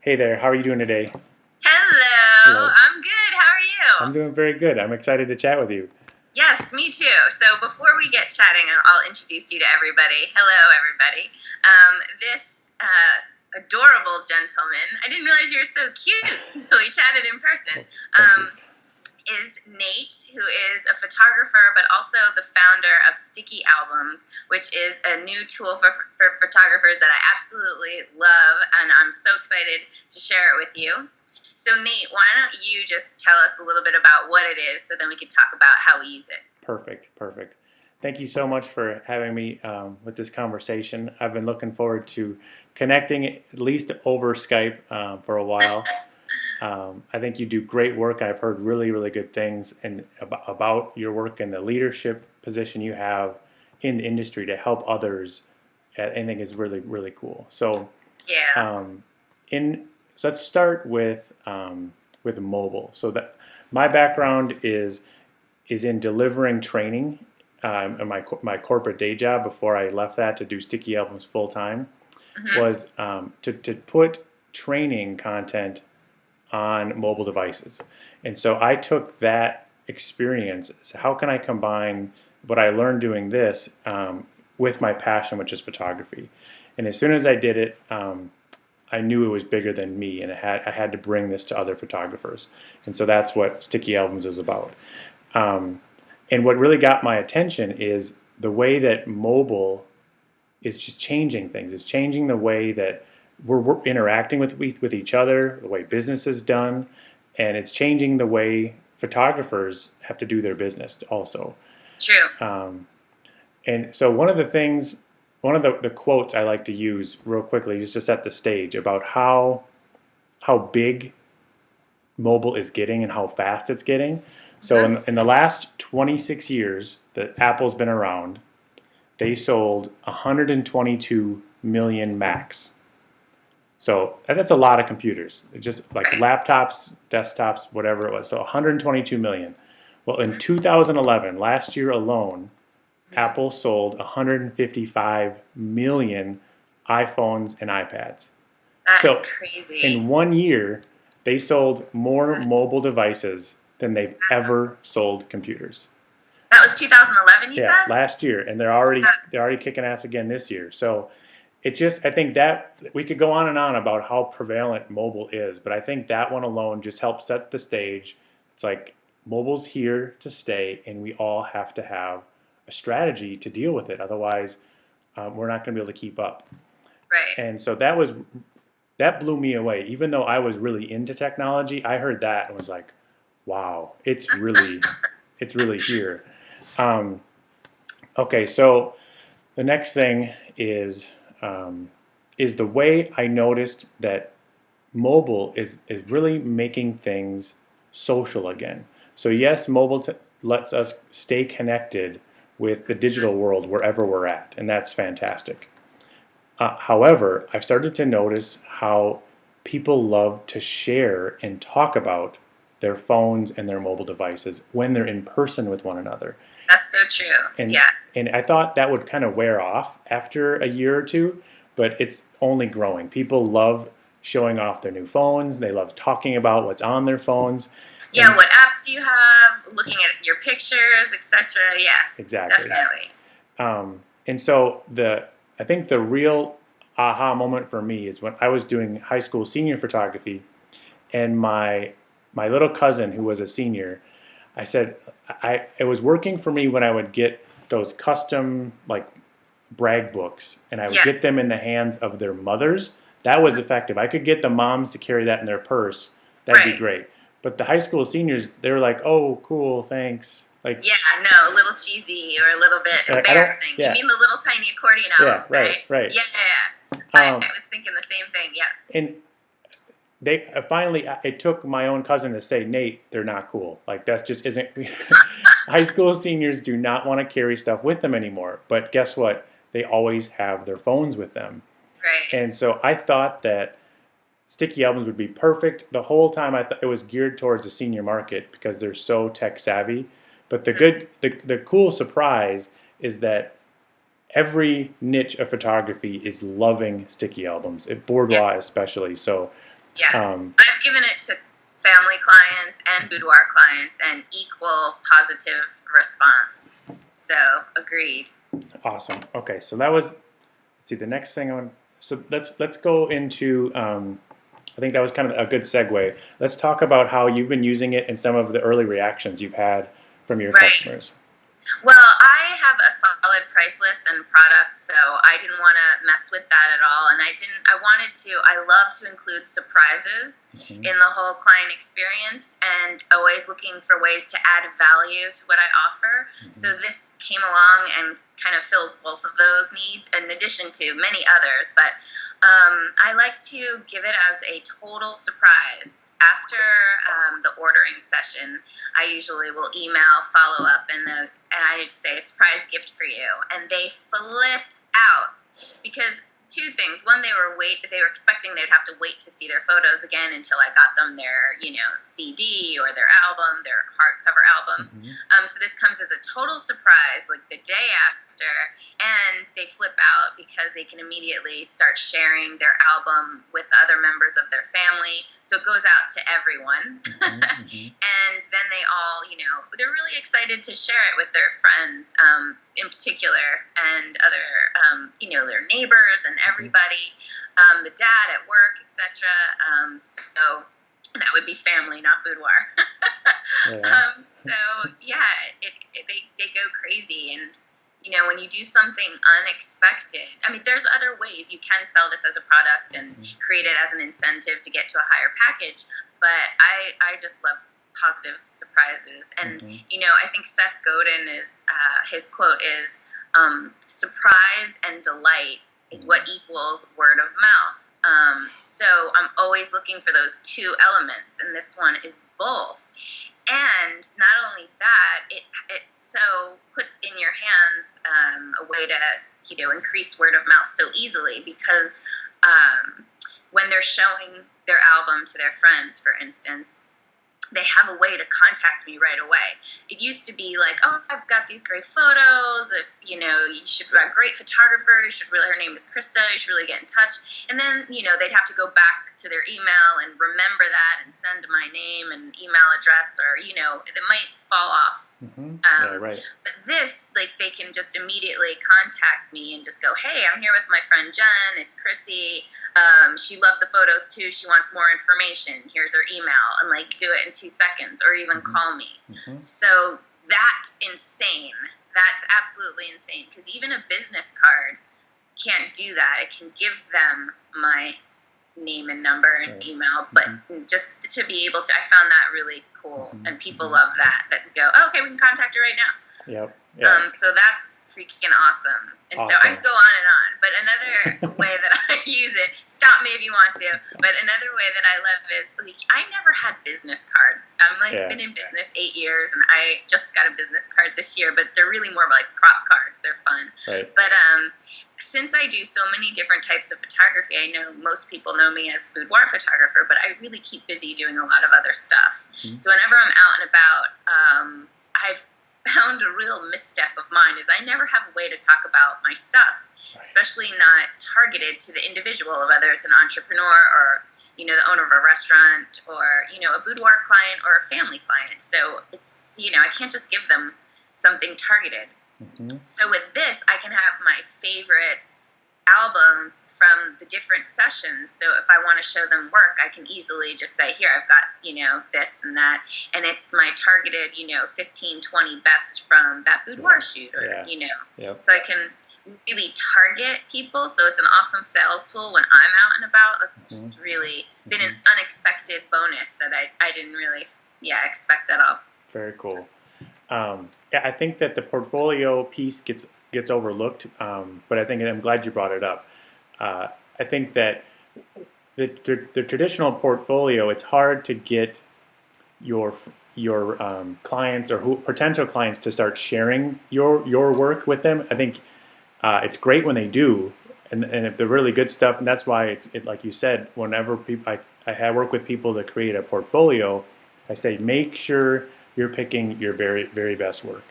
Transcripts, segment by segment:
Hey there, how are you doing today? Hello, Hello. I'm good. How are I'm you? doing very good. I'm excited to chat with you. Yes, me too. So before we get chatting, I'll introduce you to everybody. Hello, everybody. This adorable gentleman, I didn't realize you were so cute until we chatted in person, Oh, thank you. is Nate, who is a photographer, but also the founder of StickyAlbums, which is a new tool for photographers that I absolutely love, and I'm so excited to share it with you. So, Nate, why don't you just tell us a little bit about what it is so then we can talk about how we use it? Perfect, perfect. Thank you so much for having me with this conversation. I've been looking forward to connecting at least over Skype for a while. I think you do great work. I've heard really, really good things about your work and the leadership position you have in the industry to help others. I think is really, really cool. So, Yeah. um, in so let's start with mobile. So that my background is in delivering training in my corporate day job before I left that to do Sticky Albums full time Hmm. was to put training content on mobile devices. And so I took that experience. So how can I combine what I learned doing this with my passion, which is photography? And as soon as I did it, I knew it was bigger than me, and I had to bring this to other photographers. And so that's what Sticky Albums is about. Um, and what really got my attention is the way that mobile is just changing things. It's changing the way that we're interacting with each other, the way business is done, and it's changing the way photographers have to do their business also. True. Um, and so one of the quotes I like to use real quickly, just to set the stage about how big mobile is getting and how fast it's getting. So Hmm. in the last 26 years that Apple's been around, they sold 122 million Macs. So that's a lot of computers, just like Right. laptops, desktops, whatever it was. So 122 million. Well, in Hmm. 2011, last year alone, Hmm. Apple sold 155 million iPhones and iPads. That is So crazy. in 1 year, they sold more mobile devices than they've ever sold computers. That was 2011, you Yeah, said? last year, and they're already kicking ass again this year. So it just I think that we could go on and on about how prevalent mobile is, but I think that one alone just helps set the stage. It's like mobile's here to stay, and we all have to have a strategy to deal with it. Otherwise, we're not going to be able to keep up. Right. And so that blew me away. Even though I was really into technology, I heard that and was like, wow, it's really here. Um, okay, so the next thing um, is the way I noticed that mobile is really making things social again. So yes, lets us stay connected with the digital world wherever we're at, and that's fantastic. However, I've started to notice how people love to share and talk about their phones and their mobile devices when they're in person with one another. That's so true. And Yeah. and I thought that would kind of wear off after a year or two, but it's only growing. People love showing off their new phones. They love talking about what's on their phones, Yeah, and what apps do you have? Looking at your pictures, etc. Yeah, exactly. definitely. And so I think the real aha moment for me is when I was doing high school senior photography, and my little cousin who was a senior, I said it was working for me when I would get those custom like brag books and I would Yeah. get them in the hands of their mothers. That was Mhm. effective. I could get the moms to carry that in their purse. That'd be Right. great. But the high school seniors, they were like, "Oh, cool, thanks." Like, Yeah, no, a little cheesy or a little bit I don't. embarrassing. You Yeah, mean the little tiny accordion yeah, albums, right, right? right. Yeah, yeah, yeah. I Um, was thinking the same thing. Yeah. and they finally it took my own cousin to say, Nate, they're not cool. Like that just isn't. High school seniors do not want to carry stuff with them anymore. But guess what? They always have their phones with them. And Right. so I thought that Sticky Albums would be perfect. The whole time I thought it was geared towards the senior market because they're so tech savvy. But Mhm. the cool surprise is that every niche of photography is loving Sticky Albums, at Yeah. Bourgeois especially. So Yeah. Um, I've given it to family clients and boudoir clients and equal positive response. So, agreed. awesome. Okay, so that was, let's see, the next thing I want, so let's go into, I think that was kind of a good segue. Let's talk about how you've been using it and some of the early reactions you've had from your Right. customers. Well, I have a solid price list and product, so I didn't want to mess with that at all. And I love to include surprises in the whole client experience and always looking for ways to add value to what I offer. So this came along and kind of fills both of those needs in addition to many others. But I like to give it as a total surprise. After the ordering session, I usually will email follow up and I just say surprise gift for you, and they flip out because two things. One, they were expecting they'd have to wait to see their photos again until I got them their CD or their album, their hardcover album. So this comes as a total surprise, like the day after, and they flip out because they can immediately start sharing their album with other members of their family. So it goes out to everyone. And then they all, they're really excited to share it with their friends, in particular, and other, their neighbors and everybody, the dad at work, etc. So that would be family, not boudoir. They go crazy, and when you do something unexpected, I mean, there's other ways you can sell this as a product and create it as an incentive to get to a higher package, but I just love positive surprises. And I think Seth Godin is his quote is surprise and delight is what equals word of mouth. So I'm always looking for those two elements, and this one is both. And not only that, it so puts in your hands a way to increase word of mouth so easily, because when they're showing their album to their friends, for instance, they have a way to contact me right away. It used to be like, oh, I've got these great photos. If you should a great photographer. Her name is Christa. You should really get in touch. And then they'd have to go back to their email and remember that and send my name and email address, or it might fall off. Right. But this, they can just immediately contact me and just go, hey, I'm here with my friend Jen. It's Chrissy. She loved the photos too. She wants more information. Here's her email, and do it in 2 seconds, or even call me. So that's insane. That's absolutely insane, because even a business card can't do that. It can give them my name and number and email, but just to be able to, I found that really cool, and people love that go, oh, okay, we can contact you right now. So that's freaking awesome. And so I can go on, but another way that I use it, stop me if you want to, but another way that I love is, I never had business cards. I'm been in business 8 years, and I just got a business card this year, but they're really more like prop cards. They're fun. Right. But since I do so many different types of photography, I know most people know me as boudoir photographer, but I really keep busy doing a lot of other stuff. So whenever I'm out and about, I've found a real misstep of mine is I never have a way to talk about my stuff, especially not targeted to the individual, whether it's an entrepreneur or, the owner of a restaurant, or, a boudoir client or a family client. So it's, I can't just give them something targeted. So with this, I can have my favorite albums from the different sessions. So if I want to show them work, I can easily just say, here, I've got, this and that. And it's my targeted, 15, 20 best from that boudoir shoot, or, so I can really target people. So it's an awesome sales tool when I'm out and about. That's just really been an unexpected bonus that I didn't really, expect at all. Very cool. I think that the portfolio piece gets overlooked, but I'm glad you brought it up. I think that the traditional portfolio, it's hard to get your clients or potential clients to start sharing your work with them. I think it's great when they do, and if they're really good stuff, and that's why it's like you said, whenever I work with people to create a portfolio, I say make sure you're picking your very, very best work.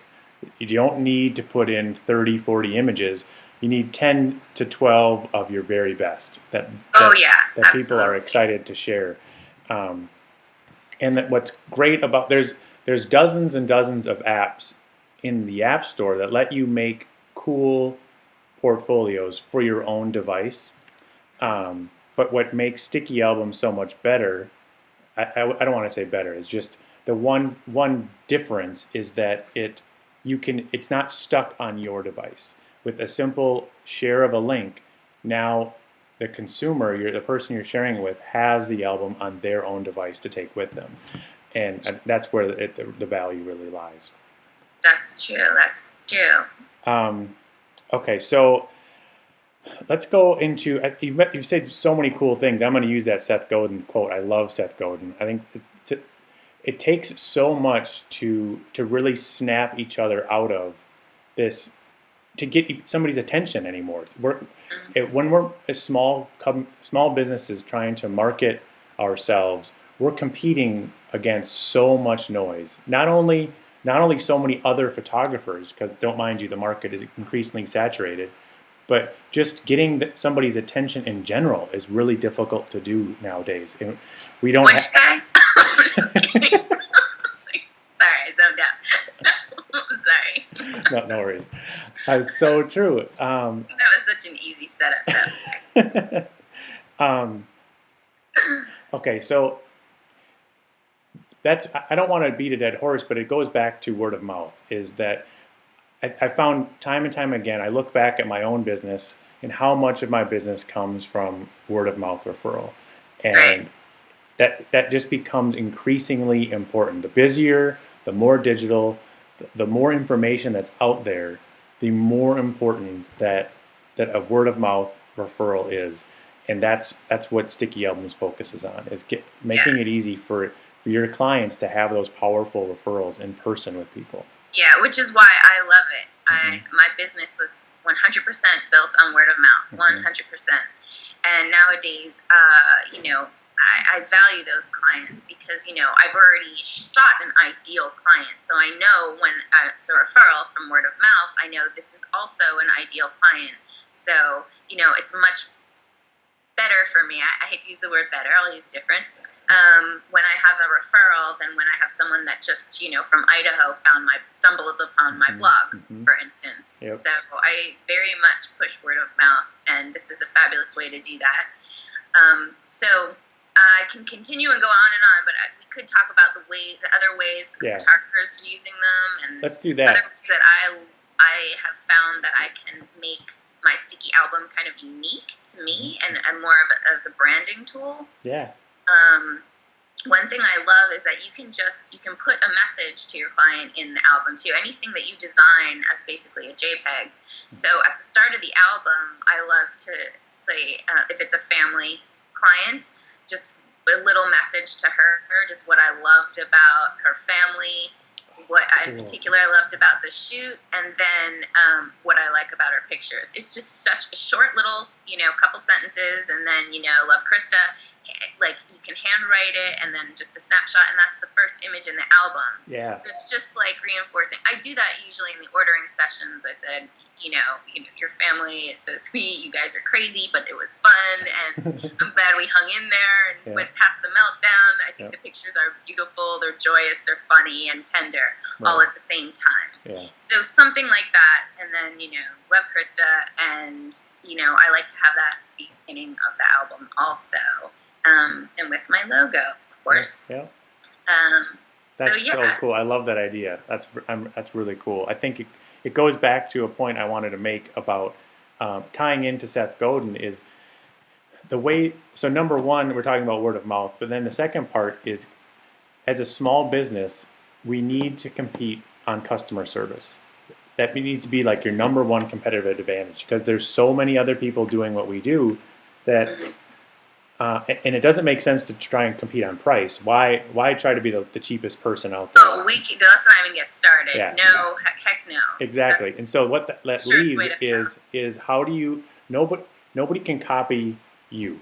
You don't need to put in 30, 40 images. you need 10 to 12 of your very best that people are excited to share. And that what's great about there's dozens and dozens of apps in the App Store that let you make cool portfolios for your own device. But what makes Sticky Albums so much better, I don't want to say better, it's just the one difference is that it's not stuck on your device. With a simple share of a link, now the consumer, the person you're sharing with, has the album on their own device to take with them. And that's where the value really lies. That's true. Okay, so let's go into, you've said so many cool things. I'm going to use that Seth Godin quote. I love Seth Godin. I think it takes so much to really snap each other out of this, to get somebody's attention anymore. When we're a small businesses trying to market ourselves, we're competing against so much noise. Not only so many other photographers, because don't mind you, the market is increasingly saturated, but just getting somebody's attention in general is really difficult to do nowadays. And we don't. Sorry, I zoned out. Sorry. No worries. It's so true. That was such an easy setup. Okay, so I don't want to beat a dead horse, but it goes back to word of mouth. Is that I found time and time again, I look back at my own business and how much of my business comes from word of mouth referral. And that just becomes increasingly important. The busier, the more digital, the more information that's out there, the more important that a word of mouth referral is. And that's what Sticky Albums focuses on, is making it easy for your clients to have those powerful referrals in person with people. Yeah, which is why I love it. My business was 100% built on word of mouth, 100%. And nowadays, I value those clients because, I've already shot an ideal client. So I know when it's a referral from word of mouth, I know this is also an ideal client. So, it's much better for me. I hate to use the word better. I'll use different. When I have a referral than when I have someone that just, from Idaho stumbled upon my blog, for instance. Yep. So I very much push word of mouth, and this is a fabulous way to do that. So I can continue and go on, but we could talk about the other ways photographers are using them, and let's do that. Other ways that I have found that I can make my Sticky album kind of unique to me and more of as a branding tool. Yeah. One thing I love is that you can put a message to your client in the album too. Anything that you design as basically a JPEG. So at the start of the album, I love to say, if it's a family client, just a little message to her, just what I loved about her family, what in particular I loved about the shoot, and then what I like about her pictures. It's just such a short little, couple sentences, and then, love Christa. Like, you can handwrite it, and then just a snapshot, and that's the first image in the album. Yeah. So it's just like reinforcing. I do that usually in the ordering sessions. I said, your family is so sweet. You guys are crazy, but it was fun, and I'm glad we hung in there and went past the meltdown. I think the pictures are beautiful. They're joyous. They're funny and tender, all at the same time. Yeah. So something like that, and then love Christa, and I like to have that beginning of the album also. And with my logo, of course. Yeah. That's so cool. I love that idea. That's really cool. I think it goes back to a point I wanted to make about tying into Seth Godin is the way. So number one, we're talking about word of mouth, but then the second part is, as a small business, we need to compete on customer service. That needs to be like your number one competitive advantage, because there's so many other people doing what we do that. And it doesn't make sense to try and compete on price. Why try to be the cheapest person out there? Oh, let's not even get started. Yeah. No, heck no. Exactly. And so what that leaves is how do you, nobody can copy you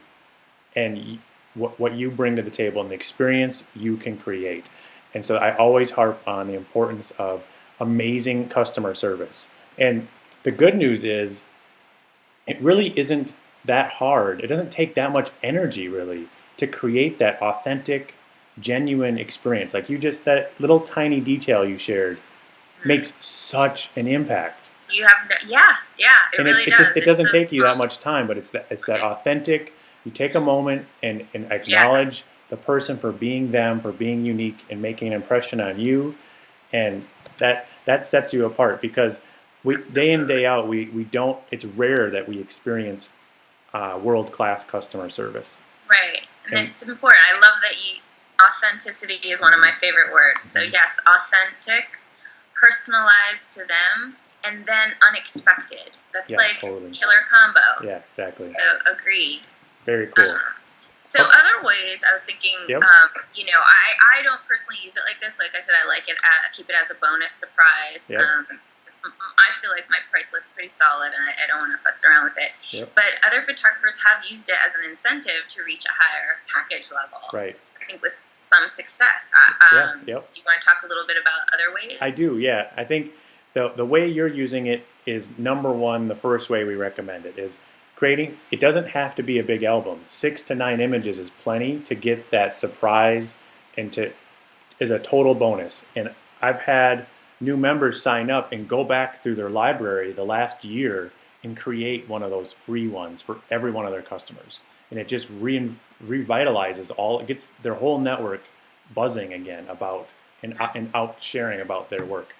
and what you bring to the table and the experience you can create. And so I always harp on the importance of amazing customer service. And the good news is it really isn't that hard. It doesn't take that much energy really to create that authentic, genuine experience. Like you just, that little tiny detail you shared makes such an impact. You have it And really does. it doesn't take you that much time, but it's that authentic. You take a moment and acknowledge the person for being them, for being unique, and making an impression on you, and that sets you apart because we day in day out we don't. It's rare that we experience world class customer service. Right, and it's important. I love that authenticity is one of my favorite words. So yes, authentic, personalized to them, and then unexpected. That's totally. Killer combo. Yeah, exactly. So agreed. Very cool. So other ways, I was thinking, I don't personally use it like this. Like I said, I like it, keep it as a bonus surprise. I feel like my price list is pretty solid, and I don't want to futz around with it. But other photographers have used it as an incentive to reach a higher package level. Right. I think with some success. Do you want to talk a little bit about other ways? I do, yeah. I think the way you're using it is number one, the first way we recommend it is creating, it doesn't have to be a big album. 6 to 9 images is plenty to get that surprise and is a total bonus. And I've had new members sign up and go back through their library the last year and create one of those free ones for every one of their customers. And it just revitalizes it gets their whole network buzzing again about and out sharing about their work.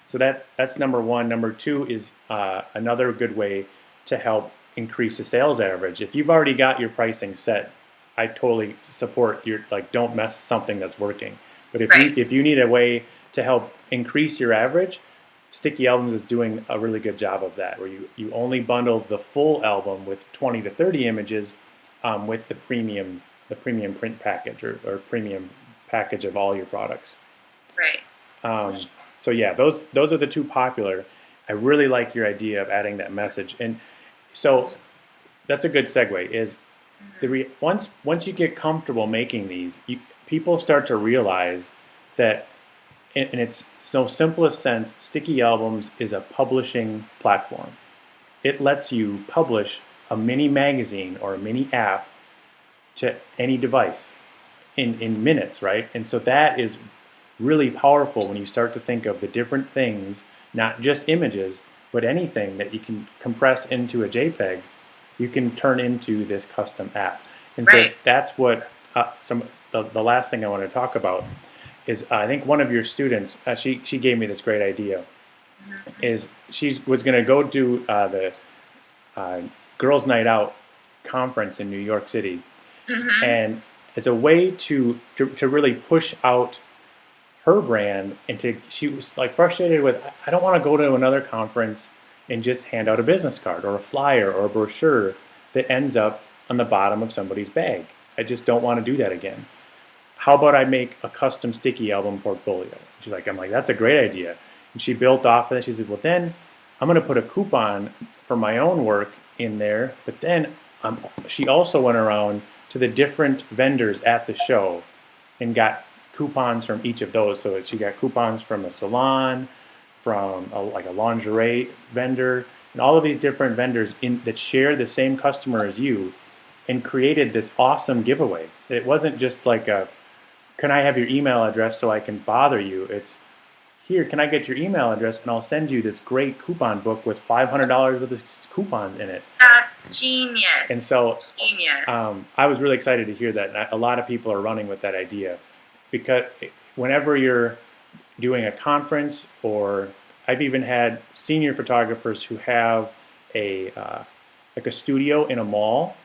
So that's number one. Number two is another good way to help increase the sales average. If you've already got your pricing set, I totally support don't mess something that's working. But if you need a way to help increase your average, StickyAlbums is doing a really good job of that, where you only bundle the full album with 20 to 30 images with the premium print package or premium package of all your products. Right. So yeah, those are the two popular. I really like your idea of adding that message, and so that's a good segue. Is once you get comfortable making these, people start to realize that, in its simplest sense, StickyAlbums is a publishing platform. It lets you publish a mini magazine or a mini app to any device in minutes, right? And so that is really powerful when you start to think of the different things, not just images, but anything that you can compress into a JPEG, you can turn into this custom app. And so that's what the last thing I want to talk about is I think one of your students, she gave me this great idea, is she was going to go do the Girls Night Out conference in New York City, and it's a way to really push out her brand, and she was like frustrated with, I don't want to go to another conference and just hand out a business card or a flyer or a brochure that ends up on the bottom of somebody's bag. I just don't want to do that again. How about I make a custom sticky album portfolio? I'm like, that's a great idea. And she built off of it. She said, well, then I'm going to put a coupon for my own work in there. But then she also went around to the different vendors at the show and got coupons from each of those. So she got coupons from a salon, from a lingerie vendor, and all of these different vendors that share the same customer as you, and created this awesome giveaway. It wasn't just like can I have your email address so I can bother you? It's, here, can I get your email address and I'll send you this great coupon book with $500 worth of coupons in it. That's genius. And so genius. I was really excited to hear that. And a lot of people are running with that idea, because whenever you're doing a conference, or I've even had senior photographers who have a studio in a mall,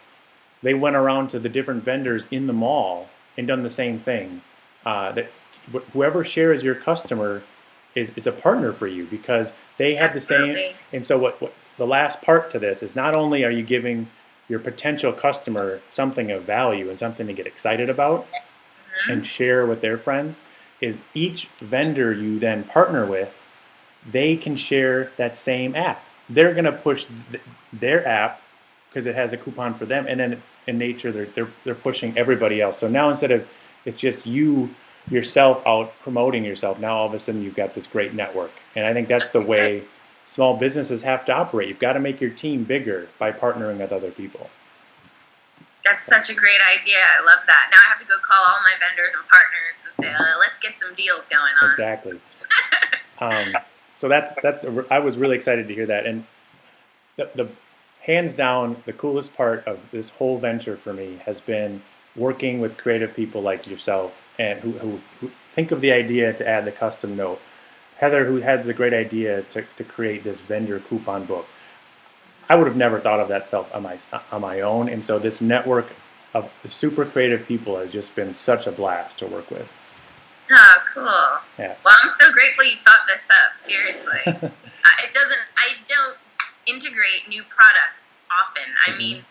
they went around to the different vendors in the mall and done the same thing. That whoever shares your customer is a partner for you, because they have the same. And so what the last part to this is, not only are you giving your potential customer something of value and something to get excited about and share with their friends, is each vendor you then partner with, they can share that same app. They're going to push their app because it has a coupon for them, and then in nature they're pushing everybody else. So now, instead of it's just you yourself out promoting yourself, now all of a sudden you've got this great network. And I think that's the way small businesses have to operate. You've got to make your team bigger by partnering with other people. That's such a great idea. I love that. Now I have to go call all my vendors and partners and say, let's get some deals going on. Exactly. So I was really excited to hear that. And the hands down, the coolest part of this whole venture for me has been working with creative people like yourself and who think of the idea to add the custom note. Heather, who had the great idea to create this vendor coupon book. I would have never thought of that self on my own. And so this network of super creative people has just been such a blast to work with. Oh, cool. Yeah. Well, I'm so grateful you thought this up. Seriously. I don't integrate new products often. I mean,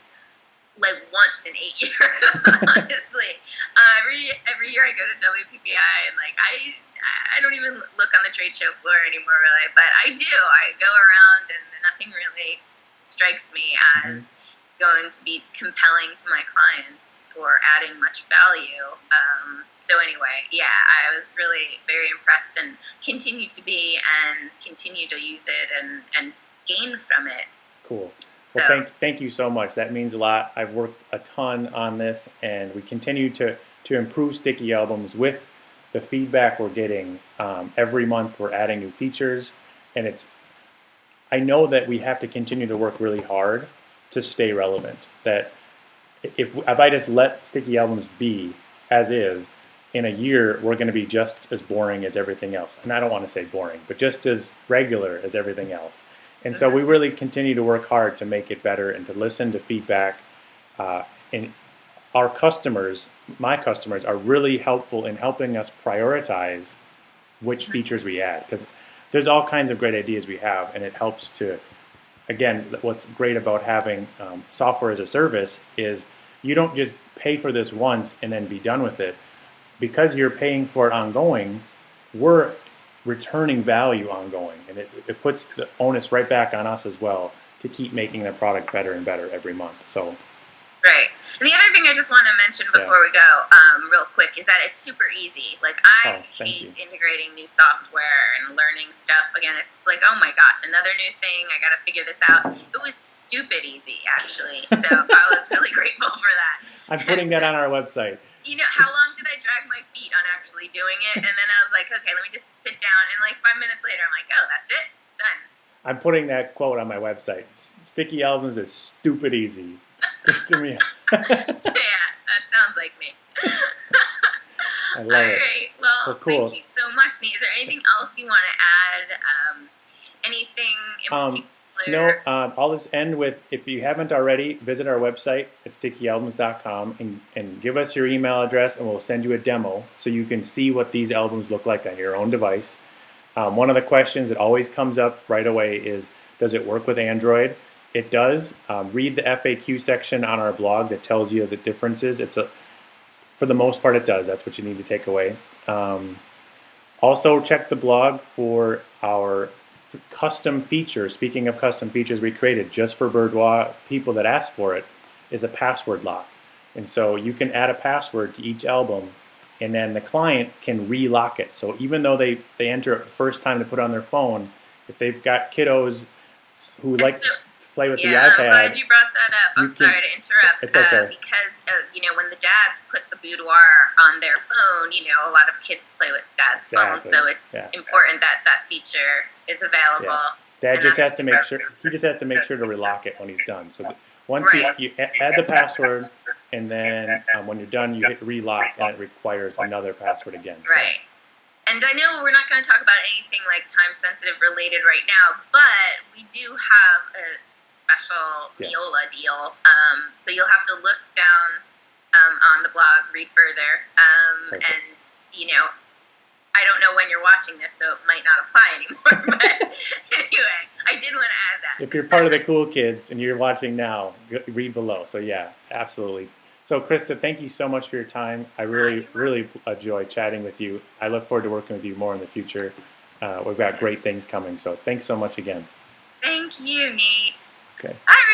like once in 8 years, honestly. Every year I go to WPPI and like I don't even look on the trade show floor anymore, really. But I do. I go around and nothing really strikes me as going to be compelling to my clients or adding much value. So anyway, yeah, I was really very impressed and continue to be and continue to use it and gain from it. Cool. Well, thank you so much. That means a lot. I've worked a ton on this, and we continue to improve Sticky Albums with the feedback we're getting. Every month we're adding new features, and I know that we have to continue to work really hard to stay relevant. That if I just let Sticky Albums be as is, in a year we're going to be just as boring as everything else. And I don't want to say boring, but just as regular as everything else. And so we really continue to work hard to make it better and to listen to feedback. And our customers, my customers, are really helpful in helping us prioritize which features we add. Because there's all kinds of great ideas we have, and it helps to, again, what's great about having software as a service is you don't just pay for this once and then be done with it. Because you're paying for it ongoing, we're returning value ongoing, and it puts the onus right back on us as well to keep making the product better and better every month. So right. And the other thing I just want to mention before we go, real quick, is that it's super easy. Like I hate integrating new software and learning stuff. Again, it's like, oh my gosh, another new thing. I got to figure this out. It was stupid easy, actually. So I was really grateful for that. I'm putting that on our website. You know, how long did I drag my feet on actually doing it? And then I was like, okay, let me just sit down. And like 5 minutes later, I'm like, oh, that's it? Done. I'm putting that quote on my website. Sticky Albums is stupid easy. Christa Meola. Yeah, that sounds like me. I love it. All right. Well, cool. Thank you so much, Nate. Is there anything else you want to add? Anything in particular? No, I'll just end with, if you haven't already, visit our website at StickyAlbums.com and give us your email address, and we'll send you a demo so you can see what these albums look like on your own device. One of the questions that always comes up right away is, does it work with Android? It does. Read the FAQ section on our blog that tells you the differences. For the most part, it does. That's what you need to take away. Also, check the blog for our custom feature. Speaking of custom features we created just for Bourgeois people that ask for it, is a password lock. And so you can add a password to each album, and then the client can relock it. So even though they enter it the first time to put on their phone, if they've got kiddos who like to play with the iPad. I'm glad you brought that up. I'm sorry to interrupt. It's okay. Because, when the dads put the boudoir on their phone, a lot of kids play with dad's phone, so it's important that that feature is available. Yeah. Dad just has to make sure, he just has to make sure to relock it when he's done. So once you add the password, and then when you're done, you hit relock, and it requires another password again. Right. And I know we're not going to talk about anything like time-sensitive related right now, but we do have a special Meola deal. So you'll have to look down on the blog, read further. And, I don't know when you're watching this, so it might not apply anymore. But anyway, I did want to add that. If you're part of the cool kids and you're watching now, read below. So yeah, absolutely. So Christa, thank you so much for your time. I really enjoy chatting with you. I look forward to working with you more in the future. We've got great things coming. So thanks so much again. Thank you, Nate. Okay. All right.